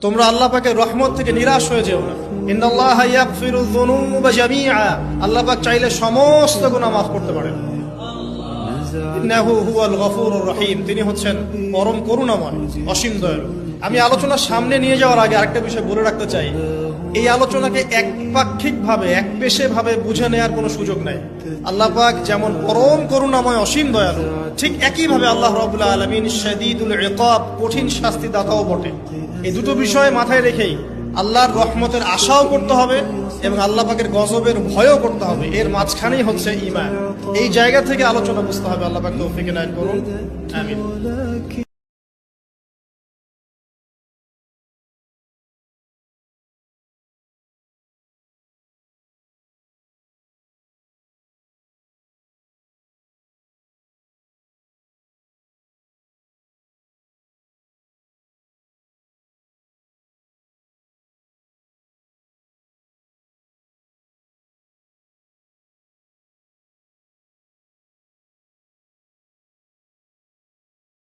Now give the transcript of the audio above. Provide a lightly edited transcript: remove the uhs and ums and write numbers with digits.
তোমরা আল্লাহ পাকের রহমত থেকে নিরাশ হয়ে যেও না। ইন্নাল্লাহা ইয়াগফিরুয যুনুবা জামিআ, আল্লাহ পাক চাইলে সমস্ত গুনাহ মাফ করতে পারেন। ইন্নাহু হুয়াল গফুরুর রহিম, তিনি হচ্ছেন পরম করুণাময়, অসীম দয়ালু। আমি আলোচনা সামনে নিয়ে যাওয়ার আগে আরেকটা বিষয় বলে রাখতে চাই, এই আলোচনাকে একপাক্ষিকভাবে একপেশে ভাবে বুঝে নেওয়ার কোনো সুযোগ নাই। আল্লাহ পাক যেমন পরম করুণাময় অসীম দয়ালু, ঠিক একইভাবে আল্লাহ রাব্বুল আলামিন শাদীদুল ইকাব, কঠিন শাস্তি দাতাও বটে। এই দুটো বিষয় মাথায় রেখেই আল্লাহর রহমতের আশাও করতে হবে এবং আল্লাহ পাকের গজবের ভয়ও করতে হবে। এর মাঝখানেই হচ্ছে ঈমান। এই জায়গা থেকে আলোচনা বুঝতে হবে। আল্লাহ পাক তৌফিক এনায়েত করুন, আমিন।